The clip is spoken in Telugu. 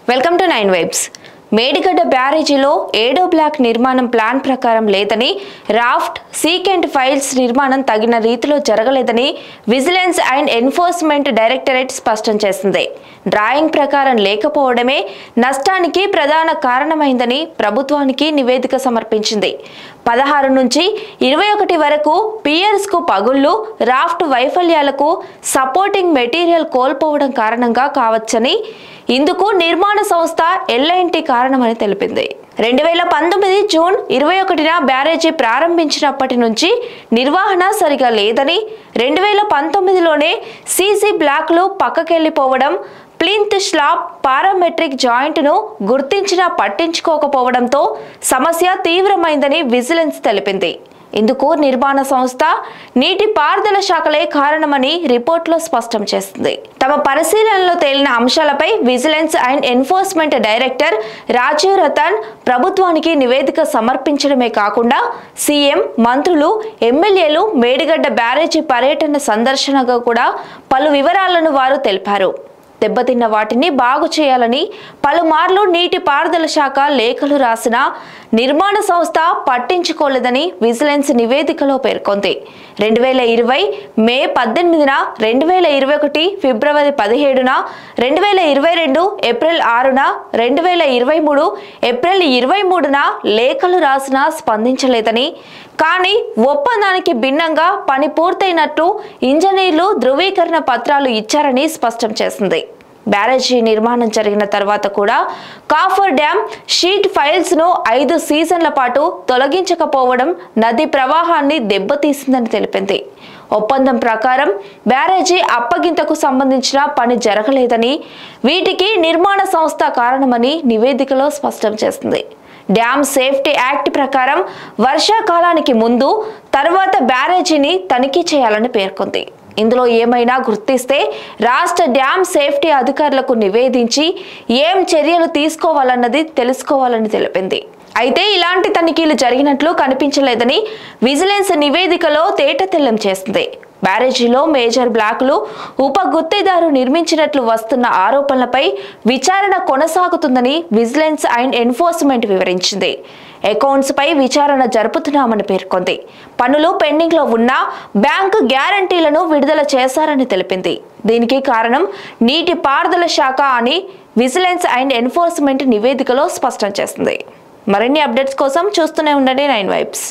Welcome to 9 vibes. మేడిగడ్డ బ్యారేజీలో 7వ బ్లాక్ నిర్మాణం ప్లాన్ ప్రకారం లేదని, రాఫ్ట్ సీకెంట్ ఫైల్స్ నిర్మాణం తగిన రీతిలో జరగలేదని విజిలెన్స్ అండ్ ఎన్ఫోర్స్మెంట్ డైరెక్టరేట్ స్పష్టం చేసింది. డ్రాయింగ్ ప్రకారం లేకపోవడమే నష్టానికి ప్రధాన కారణమైందని ప్రభుత్వానికి నివేదిక సమర్పించింది. 16 నుంచి 21 వరకు పియర్స్ కు పగుళ్లు, రాఫ్ట్ వైఫల్యాలకు సపోర్టింగ్ మెటీరియల్ కోల్పోవడం కారణంగా కావచ్చని, ఇందుకు నిర్మాణ సంస్థ ఎల్ఎన్టీ కారణమని తెలిపింది. 2019 జూన్ 21న బ్యారేజీ ప్రారంభించినప్పటి నుంచి నిర్వహణ సరిగా లేదని, 2019లోనే సీసీ బ్లాక్లు పక్కకెళ్లిపోవడం, ప్లింత్ స్లాబ్ పారామెట్రిక్ జాయింట్ను గుర్తించినా పట్టించుకోకపోవడంతో సమస్య తీవ్రమైందని విజిలెన్స్ తెలిపింది. ఇందుకు నిర్మాణ సంస్థ, నీటిపారుదల శాఖలే కారణమని రిపోర్టులో స్పష్టం చేసింది. తమ పరిశీలనలో తేలిన అంశాలపై vigilance and enforcement director Rajiv Ratan ప్రభుత్వానికి నివేదిక సమర్పించడమే కాకుండా సీఎం, మంత్రులు, ఎమ్మెల్యేలు మేడిగడ్డ బ్యారేజీ పర్యటన సందర్శనగా కూడా పలు వివరాలను వారు తెలిపారు. దెబ్బతిన్న వాటిని బాగు చేయాలని పలుమార్లు నీటిపారుదల శాఖ లేఖలు రాసినా నిర్మాణ సంస్థ పట్టించుకోలేదని విజిలెన్స్ నివేదికలో పేర్కొంది. 2020 మే 18న, 2021 ఫిబ్రవరి 17న, 2022 ఏప్రిల్ 6న, 2023 ఏప్రిల్ 23న లేఖలు రాసినా స్పందించలేదని, కానీ ఒప్పందానికి భిన్నంగా పని పూర్తయినట్లు ఇంజనీర్లు ధృవీకరణ పత్రాలు ఇచ్చారని స్పష్టం చేసింది. బ్యారేజీ నిర్మాణం జరిగిన తర్వాత కూడా కాఫర్ డ్యామ్ షీట్ ఫైల్స్ ను 5 సీజన్ల పాటు తొలగించకపోవడం నది ప్రవాహాన్ని దెబ్బతీసిందని తెలిపింది. ఒప్పందం ప్రకారం బ్యారేజీ అప్పగింతకు సంబంధించిన పని జరగలేదని, వీటికి నిర్మాణ సంస్థ కారణమని నివేదికలో స్పష్టం చేసింది. డ్యామ్ సేఫ్టీ యాక్ట్ ప్రకారం వర్షాకాలానికి ముందు, తర్వాత బ్యారేజీని తనిఖీ చేయాలని పేర్కొంది. ఇందులో ఏమైనా గుర్తిస్తే రాష్ట్ర డ్యామ్ సేఫ్టీ అధికారులకు నివేదించి ఏం చర్యలు తీసుకోవాలన్నది తెలుసుకోవాలని తెలిపింది. అయితే ఇలాంటి తనిఖీలు జరిగినట్లు కనిపించలేదని విజిలెన్స్ నివేదికలో తేటతెల్లం చేసింది. బ్యారేజీలో మేజర్ బ్లాకులు ఉప గుత్తేదారు నిర్మించినట్లు వస్తున్న ఆరోపణలపై విచారణ కొనసాగుతుందని విజిలెన్స్ అండ్ ఎన్ఫోర్స్మెంట్ వివరించింది. అకౌంట్స్ పై విచారణ జరుపుతున్నామని పేర్కొంది. పనులు పెండింగ్ లో ఉన్న బ్యాంకు గ్యారంటీలను విడుదల చేశారని తెలిపింది. దీనికి కారణం నీటిపారుదల శాఖ అని విజిలెన్స్ అండ్ ఎన్ఫోర్స్మెంట్ నివేదికలో స్పష్టం చేసింది. మరిన్ని అప్డేట్స్ కోసం చూస్తూనే ఉండండి 9 వైబ్స్.